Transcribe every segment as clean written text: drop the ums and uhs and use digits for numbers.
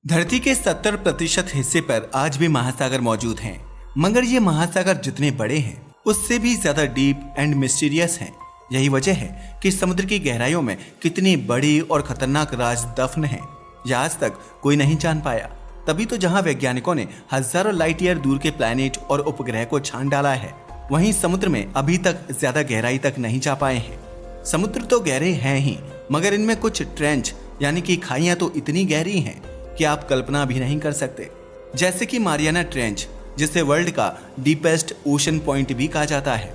धरती के 70% हिस्से पर आज भी महासागर मौजूद हैं, मगर ये महासागर जितने बड़े हैं उससे भी ज्यादा डीप एंड मिस्टीरियस हैं। यही वजह है कि समुद्र की गहराइयों में कितनी बड़ी और खतरनाक राज दफन है, यह आज तक कोई नहीं जान पाया। तभी तो जहां वैज्ञानिकों ने हजारों लाइट ईयर दूर के प्लैनेट और उपग्रह को छान डाला है, वहीं समुद्र में अभी तक ज्यादा गहराई तक नहीं जा पाए हैं। समुद्र तो गहरे हैं ही, मगर इनमें कुछ ट्रेंच यानी कि खाइयां तो इतनी गहरी हैं कि आप कल्पना भी नहीं कर सकते। जैसे कि मारियाना ट्रेंच, जिसे वर्ल्ड का डीपेस्ट ओशन पॉइंट भी कहा जाता है।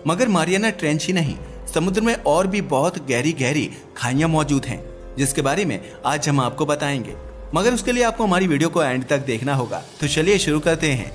मगर मारियाना ट्रेंच ही नहीं, समुद्र में और भी बहुत गहरी गहरी खाइयां मौजूद हैं, जिसके बारे में आज हम आपको बताएंगे। मगर उसके लिए आपको हमारी वीडियो को एंड तक देखना होगा। तो चलिए शुरू करते हैं।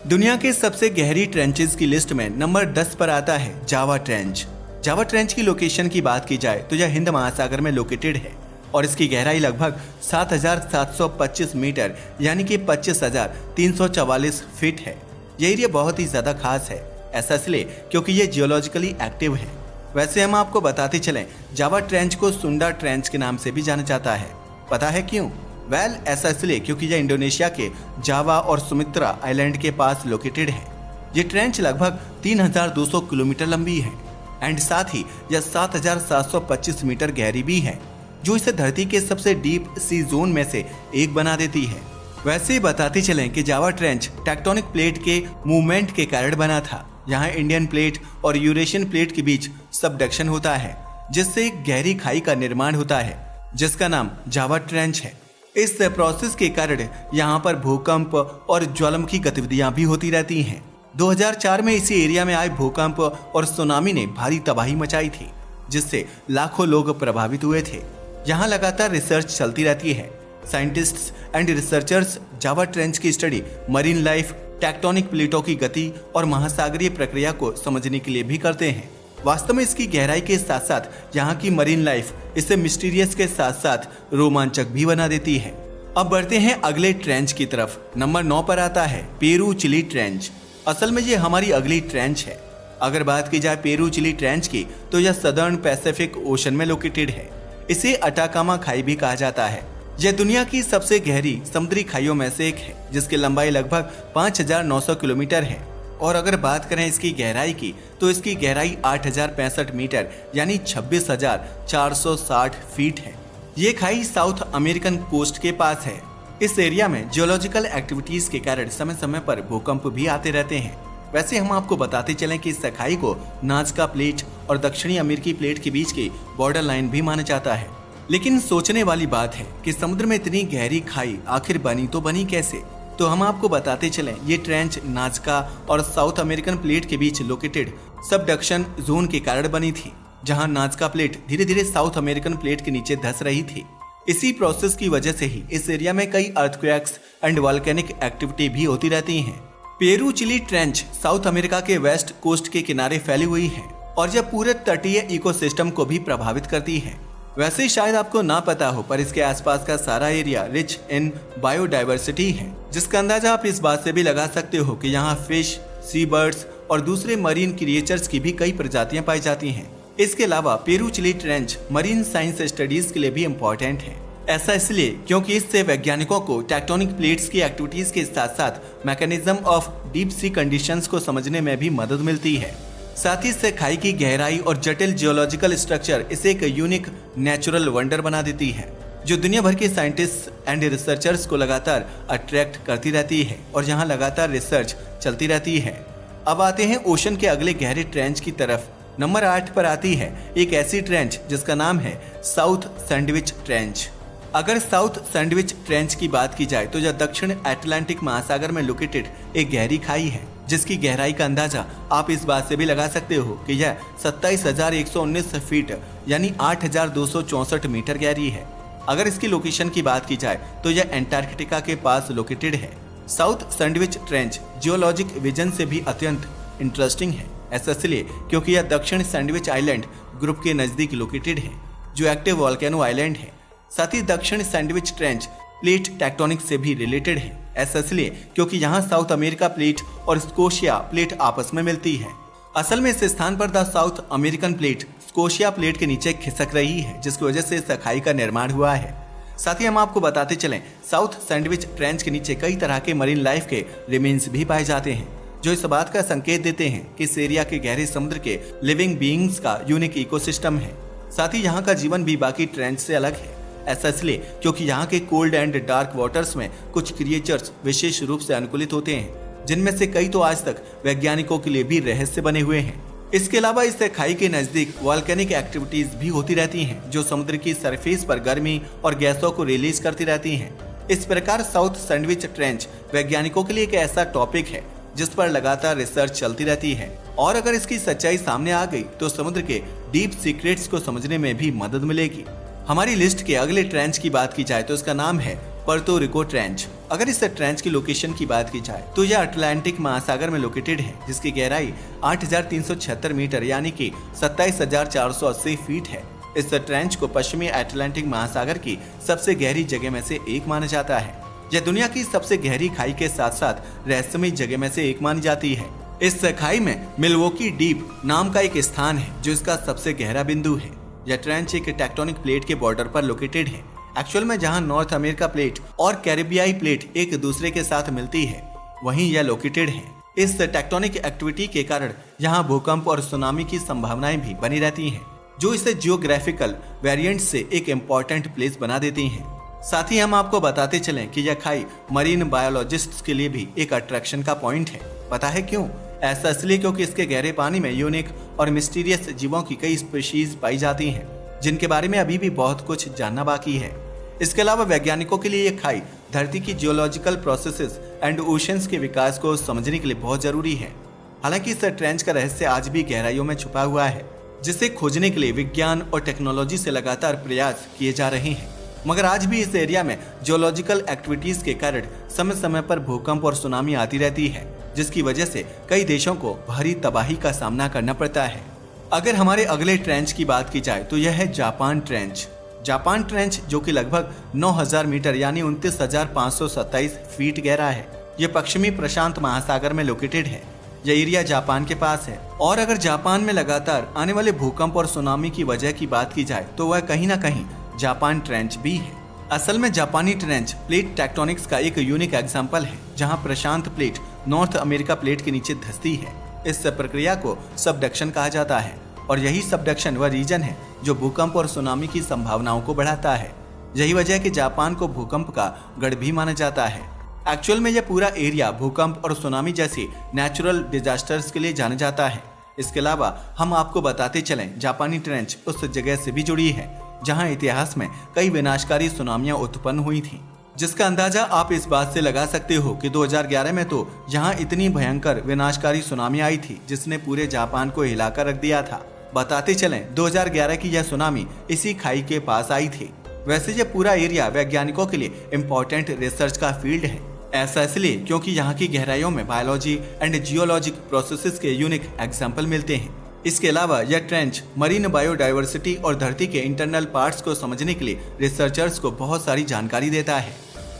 दुनिया के सबसे गहरी ट्रेंचेस की लिस्ट में नंबर 10 पर आता है जावा ट्रेंच। जावा ट्रेंच की लोकेशन की बात की जाए तो यह हिंद महासागर में लोकेटेड है और इसकी गहराई लगभग 7,725 मीटर यानी कि 25,344 फीट है। यह एरिया बहुत ही ज्यादा खास है, ऐसा इसलिए क्योंकि ये जियोलॉजिकली एक्टिव है। वैसे हम आपको बताते चलें, जावा ट्रेंच को सुंडा ट्रेंच के नाम से भी जाना जाता है। पता है क्यों? ऐसा इसलिए क्योंकि यह इंडोनेशिया के जावा और सुमित्रा आइलैंड के पास लोकेटेड है। ये ट्रेंच लगभग 3,200 किलोमीटर लंबी है एंड साथ ही यह 7,725 मीटर गहरी भी है, जो इसे धरती के सबसे डीप सी जोन में से एक बना देती है। वैसे ही बताते चलें कि जावा ट्रेंच टेक्टोनिक प्लेट के मूवमेंट के कारण बना था। यहाँ इंडियन प्लेट और यूरेशियन प्लेट के बीच सबडक्शन होता है, जिससे एक गहरी खाई का निर्माण होता है, जिसका नाम जावा ट्रेंच है। इस प्रोसेस के कारण यहाँ पर भूकंप और ज्वालामुखी गतिविधियां भी होती रहती हैं। 2004 में इसी एरिया में आए भूकंप और सुनामी ने भारी तबाही मचाई थी, जिससे लाखों लोग प्रभावित हुए थे। यहाँ लगातार रिसर्च चलती रहती है। Scientists and researchers Java trench की स्टडी मरीन लाइफ, टेक्टोनिक प्लेटों की गति और महासागरीय प्रक्रिया को समझने के लिए भी करते हैं। वास्तव में इसकी गहराई के साथ साथ यहाँ की मरीन लाइफ इसे मिस्टीरियस के साथ साथ रोमांचक भी बना देती है। अब बढ़ते हैं अगले ट्रेंच की तरफ। नंबर 9 पर आता है पेरू चिली ट्रेंच। असल में ये हमारी अगली ट्रेंच है। अगर बात की जाए पेरू चिली ट्रेंच की, तो यह सदर्न पैसिफिक ओशन में लोकेटेड है। इसे अटाकामा खाई भी कहा जाता है। यह दुनिया की सबसे गहरी समुद्री खाइयों में से एक है, जिसकी लंबाई लगभग 5,900 किलोमीटर है। और अगर बात करें इसकी गहराई की, तो इसकी गहराई 8,065 मीटर यानी 26,460 फीट है। ये खाई साउथ अमेरिकन कोस्ट के पास है। इस एरिया में जियोलॉजिकल एक्टिविटीज के कारण समय समय पर भूकंप भी आते रहते हैं। वैसे हम आपको बताते चलें कि इस खाई को नाजका प्लेट और दक्षिणी अमेरिकी प्लेट के बीच की बॉर्डर लाइन भी माना जाता है। लेकिन सोचने वाली बात है कि समुद्र में इतनी गहरी खाई आखिर बनी तो बनी कैसे? तो हम आपको बताते चलें, ये ट्रेंच नाजका और साउथ अमेरिकन प्लेट के बीच लोकेटेड सबडक्शन जोन के कारण बनी थी, जहां नाजका प्लेट धीरे धीरे साउथ अमेरिकन प्लेट के नीचे धंस रही थी। इसी प्रोसेस की वजह से ही इस एरिया में कई अर्थक्वेक्स एंड वॉल्केनिक एक्टिविटी भी होती रहती हैं। Peru Chile trench south America के वेस्ट कोस्ट के किनारे फैली हुई है और यह पूरे तटीय इकोसिस्टम को भी प्रभावित करती है। वैसे शायद आपको ना पता हो, पर इसके आसपास का सारा एरिया रिच इन बायोडाइवर्सिटी है, जिसका अंदाजा आप इस बात से भी लगा सकते हो कि यहाँ फिश, सी बर्ड्स और दूसरे मरीन क्रिएचर्स की भी कई प्रजातियां पाई जाती हैं। इसके अलावा Peru Chile trench marine science studies के लिए भी इम्पोर्टेंट है। ऐसा इसलिए क्योंकि इससे वैज्ञानिकों को टेक्टोनिक प्लेट्स की एक्टिविटीज के साथ साथ mechanism of deep sea conditions को समझने में भी मदद मिलती है। साथ ही इससे खाई की गहराई और जटिल जियोलॉजिकल स्ट्रक्चर इसे एक यूनिक नेचुरल वंडर बना देती है, जो दुनिया भर के साइंटिस्ट एंड रिसर्चर्स को लगातार अट्रैक्ट करती रहती है और यहाँ लगातार रिसर्च चलती रहती है। अब आते हैं ओशन के अगले गहरे ट्रेंच की तरफ। नंबर 8 पर आती है एक ऐसी ट्रेंच जिसका नाम है साउथ सैंडविच ट्रेंच। अगर साउथ सैंडविच ट्रेंच की बात की जाए तो यह दक्षिण अटलांटिक महासागर में लोकेटेड एक गहरी खाई है, जिसकी गहराई का अंदाजा आप इस बात से भी लगा सकते हो कि यह 27,119 फीट यानी 8,264 मीटर गहरी है। अगर इसकी लोकेशन की बात की जाए तो यह एंटार्कटिका के पास लोकेटेड है। South sandwich trench geologic vision से भी अत्यंत इंटरेस्टिंग है। ऐसा इसलिए क्योंकि यह दक्षिण सैंडविच आइलैंड ग्रुप के नजदीक लोकेटेड है, जो एक्टिव वॉल्केनो आइलैंड है। साथ ही दक्षिण सैंडविच ट्रेंच प्लेट टेक्टोनिक से भी रिलेटेड है। ऐसा इसलिए क्योंकि यहाँ साउथ अमेरिका प्लेट और स्कोशिया प्लेट आपस में मिलती है। असल में इस स्थान पर the south American plate Scotia plate के नीचे खिसक रही है, जिसकी वजह से इस खाई का निर्माण हुआ है। साथ ही हम आपको बताते चलें, साउथ सैंडविच ट्रेंच के नीचे कई तरह के मरीन लाइफ के रिमेन्स भी पाए जाते हैं, जो इस बात का संकेत देते हैं कि इस एरिया के गहरे समुद्र के लिविंग बीइंग्स का यूनिक इकोसिस्टम है। साथ ही यहाँ का जीवन भी बाकी ट्रेंच से अलग है। ऐसा इसलिए क्योंकि यहाँ के कोल्ड एंड डार्क वाटर्स में कुछ क्रिएचर्स विशेष रूप से अनुकूलित होते हैं, जिनमें से कई तो आज तक वैज्ञानिकों के लिए भी रहस्य बने हुए हैं। इसके अलावा इस खाई के नजदीक वॉल्केनिक एक्टिविटीज भी होती रहती हैं, जो समुद्र की सरफेस पर गर्मी और गैसों को रिलीज करती रहती हैं। इस प्रकार साउथ सैंडविच ट्रेंच वैज्ञानिकों के लिए एक ऐसा टॉपिक है जिस पर लगातार रिसर्च चलती रहती है, और अगर इसकी सच्चाई सामने आ गई तो समुद्र के डीप सीक्रेट्स को समझने में भी मदद मिलेगी। हमारी लिस्ट के अगले ट्रेंच की बात की जाए तो इसका नाम है पर्तो रिको ट्रेंच। अगर इस ट्रेंच की लोकेशन की बात की जाए तो यह अटलांटिक महासागर में लोकेटेड है, जिसकी गहराई 8,376 मीटर यानी कि 27,480 फीट है। इस ट्रेंच को पश्चिमी अटलांटिक महासागर की सबसे गहरी जगह में से एक माना जाता है। यह दुनिया की सबसे गहरी खाई के साथ साथ रहस्यमयी जगह में से एक मानी जाती है। इस खाई में मिल्वॉकी डीप नाम का एक स्थान है जो इसका सबसे गहरा बिंदु है। यह ट्रेंच एक टेक्टोनिक प्लेट के बॉर्डर पर लोकेटेड है। एक्चुअल में जहां नॉर्थ अमेरिका प्लेट और कैरिबियाई प्लेट एक दूसरे के साथ मिलती है, वहीं यह लोकेटेड है। इस टेक्टोनिक एक्टिविटी के कारण यहां भूकंप और सुनामी की संभावनाएं भी बनी रहती हैं, जो इसे जियोग्राफिकल वेरिएंट से एक इम्पोर्टेंट प्लेस बना देती हैं। साथ ही हम आपको बताते चलें कि यह खाई मरीन बायोलॉजिस्ट्स के लिए भी एक अट्रैक्शन का पॉइंट है। पता है क्यों? ऐसा इसलिए क्योंकि इसके गहरे पानी में यूनिक और मिस्टीरियस जीवों की कई स्पीशीज पाई जाती हैं, जिनके बारे में अभी भी बहुत कुछ जानना बाकी है। इसके अलावा वैज्ञानिकों के लिए यह खाई धरती की जियोलॉजिकल प्रोसेसेस एंड ओशंस के विकास को समझने के लिए बहुत जरूरी है। हालांकि इस ट्रेंच का रहस्य आज भी गहराइयों में छुपा हुआ है, जिसे खोजने के लिए विज्ञान और टेक्नोलॉजी से लगातार प्रयास किए जा रहे हैं। मगर आज भी इस एरिया में जियोलॉजिकल एक्टिविटीज के कारण समय समय पर भूकंप और सुनामी आती रहती है, जिसकी वजह से कई देशों को भारी तबाही का सामना करना पड़ता है। अगर हमारे अगले ट्रेंच की बात की जाए तो यह है जापान ट्रेंच। जापान ट्रेंच, जो कि लगभग 9,000 मीटर यानी 29,527 फीट गहरा है, यह पश्चिमी प्रशांत महासागर में लोकेटेड है। यह एरिया जापान के पास है, और अगर जापान में लगातार आने वाले भूकंप और सुनामी की वजह की बात की जाए तो वह कहीं ना कहीं जापान ट्रेंच भी है। असल में जापानी ट्रेंच प्लेट टेक्टोनिक्स का एक यूनिक एग्जाम्पल है, जहां प्रशांत प्लेट नॉर्थ अमेरिका प्लेट के नीचे धंसती है। इस प्रक्रिया को सबडक्शन कहा जाता है, और यही सबडक्शन वह रीजन है जो भूकंप और सुनामी की संभावनाओं को बढ़ाता है। यही वजह है कि जापान को भूकंप का गढ़ भी माना जाता है। एक्चुअल में यह पूरा एरिया भूकंप और सुनामी जैसी नेचुरल डिजास्टर्स के लिए जाना जाता है। इसके अलावा हम आपको बताते चलें, जापानी ट्रेंच उस जगह से भी जुड़ी है जहां इतिहास में कई विनाशकारी सुनामियां उत्पन्न हुई थीं, जिसका अंदाजा आप इस बात से लगा सकते हो कि 2011 में तो यहाँ इतनी भयंकर विनाशकारी सुनामी आई थी जिसने पूरे जापान को हिलाकर रख दिया था। बताते चलें, 2011 की यह सुनामी इसी खाई के पास आई थी। वैसे यह पूरा एरिया वैज्ञानिकों के लिए इम्पोर्टेंट रिसर्च का फील्ड है। ऐसा इसलिए क्योंकि यहाँ की गहराइयों में बायोलॉजी एंड जियोलॉजिक प्रोसेसेस के यूनिक एग्जाम्पल मिलते हैं। इसके अलावा यह ट्रेंच मरीन बायोडाइवर्सिटी और धरती के इंटरनल पार्ट्स को समझने के लिए रिसर्चर्स को बहुत सारी जानकारी देता है।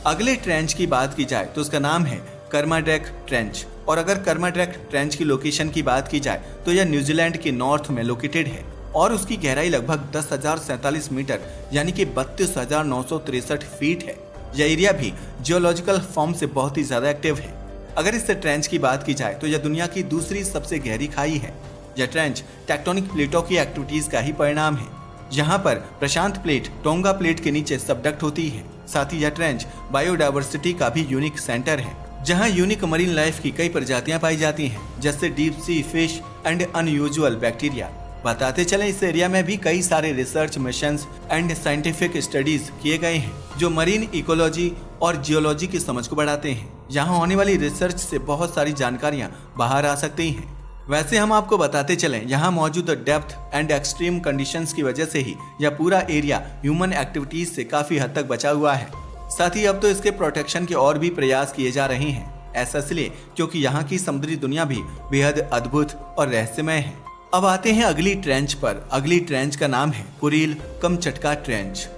अगले ट्रेंच की बात की जाए तो उसका नाम है कर्माड्रैक ट्रेंच, और अगर कर्माड्रैक ट्रेंच की लोकेशन की बात की जाए तो यह न्यूजीलैंड के नॉर्थ में लोकेटेड है, और उसकी गहराई लगभग 10,047 मीटर यानी कि 32,963 फीट है। यह एरिया भी जियोलॉजिकल फॉर्म से बहुत ही ज्यादा एक्टिव है। अगर इस ट्रेंच की बात की जाए तो यह दुनिया की दूसरी सबसे गहरी खाई है। यह ट्रेंच टेक्टोनिक प्लेटों की एक्टिविटीज का ही परिणाम है। यहाँ पर प्रशांत प्लेट टोंगा प्लेट के नीचे सबडक्ट होती है। साथ ही यह ट्रेंच बायोडाइवर्सिटी का भी यूनिक सेंटर है, जहाँ यूनिक मरीन लाइफ की कई प्रजातियां पाई जाती हैं, जैसे deep sea fish and unusual bacteria. बताते चलें, इस एरिया में भी कई सारे research missions and scientific studies किए गए हैं जो मरीन इकोलॉजी और जियोलॉजी की समझ को बढ़ाते हैं। यहाँ होने वाली रिसर्च से बहुत सारी जानकारियाँ बाहर आ सकती हैं। वैसे हम आपको बताते चलें, यहाँ मौजूद डेप्थ एंड एक्सट्रीम कंडीशंस की वजह से ही यह पूरा एरिया ह्यूमन एक्टिविटीज से काफी हद तक बचा हुआ है। साथ ही अब तो इसके प्रोटेक्शन के और भी प्रयास किए जा रहे हैं। ऐसा इसलिए क्योंकि यहाँ की समुद्री दुनिया भी बेहद अद्भुत और रहस्यमय है। अब आते हैं अगली ट्रेंच पर। अगली ट्रेंच का नाम है Kureel Kamchatka trench.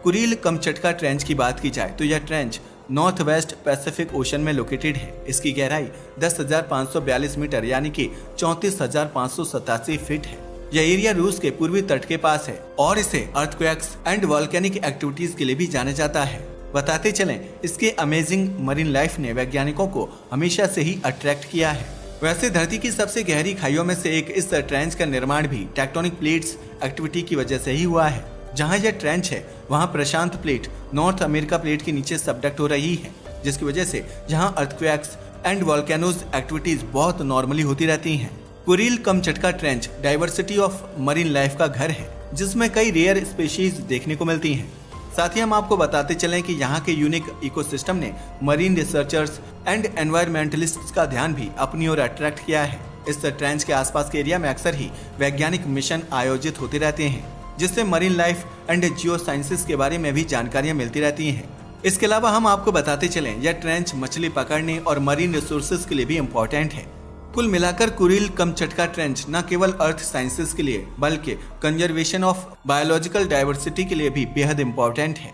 Kureel Kamchatka trench की बात की जाए तो यह trench north west Pacific ocean में लोकेटेड है। इसकी गहराई 10,542 मीटर यानी कि 34,587 फीट है। यह एरिया रूस के पूर्वी तट के पास है और इसे अर्थक्वेक्स एंड वॉल्केनिक एक्टिविटीज के लिए भी जाना जाता है। बताते चलें, इसके अमेजिंग मरीन लाइफ ने वैज्ञानिकों को हमेशा से ही अट्रैक्ट किया है। वैसे धरती की सबसे गहरी खाइयों में से एक इस ट्रेंच का निर्माण भी टेक्टोनिक प्लेट्स एक्टिविटी की वजह से ही हुआ है। जहां यह ट्रेंच है वहां प्रशांत प्लेट नॉर्थ अमेरिका प्लेट के नीचे सबडक्ट हो रही है, जिसकी वजह से यहां अर्थक्वेक्स एंड वॉल्केनोज एक्टिविटीज बहुत नॉर्मली होती रहती हैं। Kuril Kamchatka trench diversity of marine life का घर है, जिसमें कई रेयर स्पीशीज देखने को मिलती हैं। साथ ही हम आपको बताते चलें कि यहाँ के यूनिक इकोसिस्टम ने मरीन रिसर्चर्स एंड एनवायरमेंटलिस्ट्स का ध्यान भी अपनी ओर अट्रैक्ट किया है। इस ट्रेंच के आसपास के एरिया में अक्सर ही वैज्ञानिक मिशन आयोजित होते रहते हैं, जिससे marine life and Jio sciences के बारे में भी जानकारियां मिलती रहती हैं। इसके अलावा हम आपको बताते चलें, यह ट्रेंच मछली पकड़ने और मरीन रिसोर्सेज के लिए भी इम्पोर्टेंट है। कुल मिलाकर कुरिल कमचटका ट्रेंच न केवल अर्थ साइंसेस के लिए बल्कि कंजर्वेशन ऑफ बायोलॉजिकल डाइवर्सिटी के लिए भी बेहद इम्पोर्टेंट है।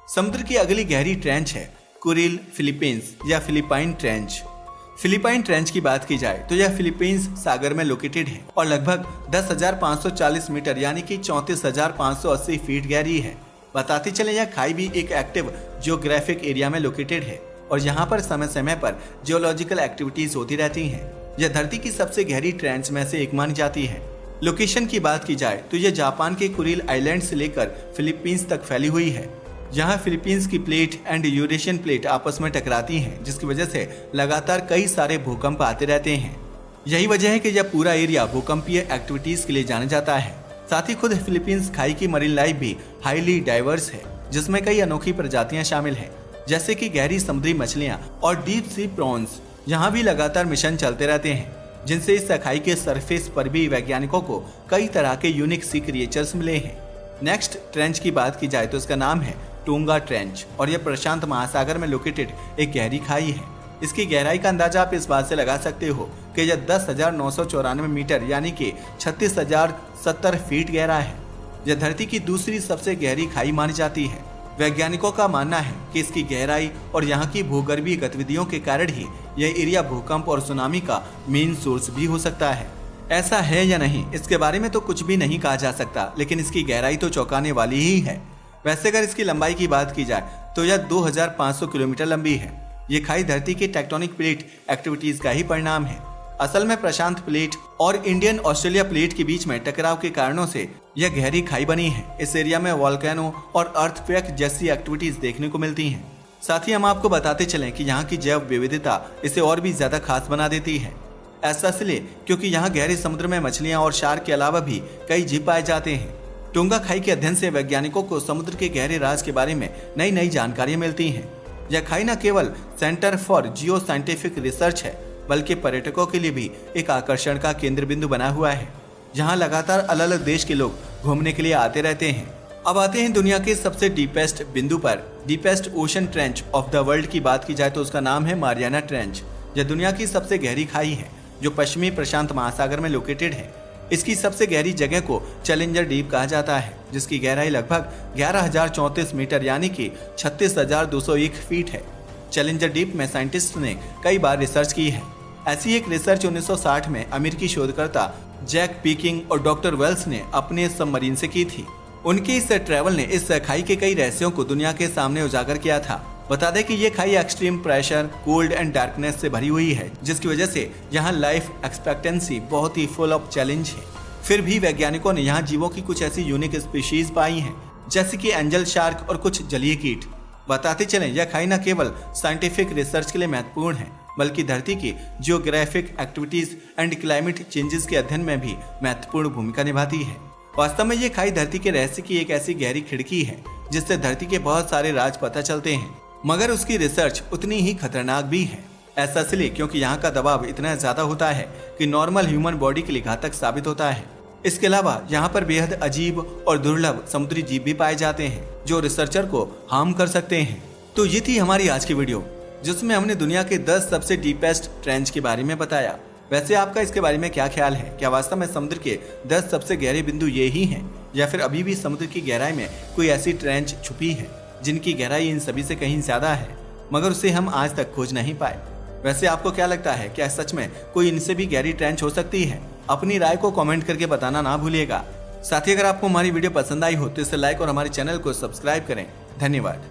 समुद्र की अगली गहरी ट्रेंच है कुरिल फिलीपींस या फिलिपाइन ट्रेंच। फिलिपाइन ट्रेंच की बात की जाए तो यह फिलीपींस सागर में लोकेटेड है और लगभग 10,540 मीटर यानी कि 34,580 फीट गहरी है। बताते चले, यह खाई भी एक एक्टिव जियोग्राफिक एरिया में लोकेटेड है और यहाँ पर समय समय पर जियोलॉजिकल एक्टिविटीज होती रहती हैं। यह धरती की सबसे गहरी ट्रेंच में से एक मानी जाती है। लोकेशन की बात की जाए तो यह जापान के कुरिल आइलैंड से लेकर फिलीपींस तक फैली हुई है। यहाँ फिलीपींस की प्लेट एंड यूरेशियन प्लेट आपस में टकराती हैं, जिसकी वजह से लगातार कई सारे भूकंप आते रहते हैं। यही वजह है कि यह पूरा एरिया भूकंपीय एक्टिविटीज के लिए जाना जाता है। साथ ही खुद फिलीपींस खाई की मरीन लाइफ भी हाईली डाइवर्स है, जिसमें कई अनोखी प्रजातियां शामिल हैं, जैसे कि गहरी समुद्री मछलियां और डीप सी प्रॉन्स। यहाँ भी लगातार मिशन चलते रहते हैं, जिनसे इस खाई के सरफेस पर भी वैज्ञानिकों को कई तरह के यूनिक सी क्रिएचर्स मिले हैं। नेक्स्ट ट्रेंच की बात की जाए तो इसका नाम है टोंगा ट्रेंच और यह प्रशांत महासागर में लोकेटेड एक गहरी खाई है। इसकी गहराई का अंदाजा आप इस बात से लगा सकते हो कि यह 10,994 मीटर यानी कि 36,070 फीट गहरा है। यह धरती की दूसरी सबसे गहरी खाई मानी जाती है। वैज्ञानिकों का मानना है कि इसकी गहराई और यहाँ की भूगर्भीय गतिविधियों के कारण ही यह एरिया भूकंप और सुनामी का मेन सोर्स भी हो सकता है। ऐसा है या नहीं, इसके बारे में तो कुछ भी नहीं कहा जा सकता, लेकिन इसकी गहराई तो चौंकाने वाली ही है। वैसे अगर इसकी लंबाई की बात की जाए तो यह 2,500 किलोमीटर लंबी है। ये खाई धरती के टेक्टोनिक प्लेट एक्टिविटीज का ही परिणाम है। असल में प्रशांत प्लेट और इंडियन ऑस्ट्रेलिया प्लेट के बीच में टकराव के कारणों से यह गहरी खाई बनी है। इस एरिया में वॉल्केनो और अर्थक्वेक जैसी एक्टिविटीज देखने को मिलती हैं। साथ ही हम आपको बताते चलें कि यहाँ की जैव विविधता इसे और भी ज्यादा खास बना देती है। ऐसा इसलिए क्योंकि यहाँ गहरे समुद्र में मछलियाँ और शार्क के अलावा भी कई जीव पाए जाते हैं। टोंगा खाई के अध्ययन से वैज्ञानिकों को समुद्र के गहरे राज के बारे में नई नई जानकारियां मिलती हैं। यह खाई न केवल centre for Jio scientific research है, बल्कि पर्यटकों के लिए भी एक आकर्षण का केंद्र बिंदु बना हुआ है। यहाँ लगातार अलग अलग देश के लोग घूमने के लिए आते रहते हैं। अब आते हैं दुनिया के सबसे डीपेस्ट बिंदु पर। Deepest ocean trench of the world की बात की जाए तो उसका नाम है मारियाना ट्रेंच। यह दुनिया की सबसे गहरी खाई है जो पश्चिमी प्रशांत महासागर में लोकेटेड है। इसकी सबसे गहरी जगह को चैलेंजर डीप कहा जाता है, जिसकी गहराई लगभग 11,034 मीटर यानी कि 36,201 फीट है। चैलेंजर डीप में साइंटिस्ट ने कई बार रिसर्च की है। ऐसी एक रिसर्च 1960 में अमेरिकी शोधकर्ता जैक पीकिंग और डॉक्टर वेल्स ने अपने सबमरीन से की थी। उनके इस ट्रैवल ने इस खाई के कई रहस्यों को दुनिया के सामने उजागर किया था। बता दें कि ये खाई extreme pressure, cold and darkness से भरी हुई है, जिसकी वजह से यहाँ लाइफ एक्सपेक्टेंसी बहुत ही फुल ऑफ चैलेंज है। फिर भी वैज्ञानिकों ने यहाँ जीवों की कुछ ऐसी यूनिक स्पीशीज पाई हैं, जैसे कि एंजल शार्क और कुछ जलीय कीट। बताते चलें, यह खाई न केवल साइंटिफिक रिसर्च के लिए महत्वपूर्ण है, बल्कि धरती की geographic activities and climate changes के अध्ययन में भी महत्वपूर्ण भूमिका निभाती है। वास्तव में ये खाई धरती के रहस्य की एक ऐसी गहरी खिड़की है जिससे धरती के बहुत सारे राज पता चलते हैं, मगर उसकी रिसर्च उतनी ही खतरनाक भी है। ऐसा इसलिए क्योंकि यहाँ का दबाव इतना ज्यादा होता है कि नॉर्मल ह्यूमन बॉडी के लिए घातक साबित होता है। इसके अलावा यहाँ पर बेहद अजीब और दुर्लभ समुद्री जीव भी पाए जाते हैं जो रिसर्चर को हार्म कर सकते हैं। तो ये थी हमारी आज की वीडियो, जिसमें हमने दुनिया के 10 सबसे डीपेस्ट ट्रेंच के बारे में बताया। वैसे आपका इसके बारे में क्या ख्याल है? क्या वास्तव में समुद्र के 10 सबसे गहरे बिंदु ये ही हैं, या फिर अभी भी समुद्र की गहराई में कोई ऐसी ट्रेंच छुपी है जिनकी गहराई इन सभी से कहीं ज्यादा है, मगर उसे हम आज तक खोज नहीं पाए? वैसे आपको क्या लगता है, क्या सच में कोई इनसे भी गहरी ट्रेंच हो सकती है? अपनी राय को कमेंट करके बताना ना भूलिएगा। साथ ही अगर आपको हमारी वीडियो पसंद आई हो तो इसे लाइक और हमारे चैनल को सब्सक्राइब करें। धन्यवाद।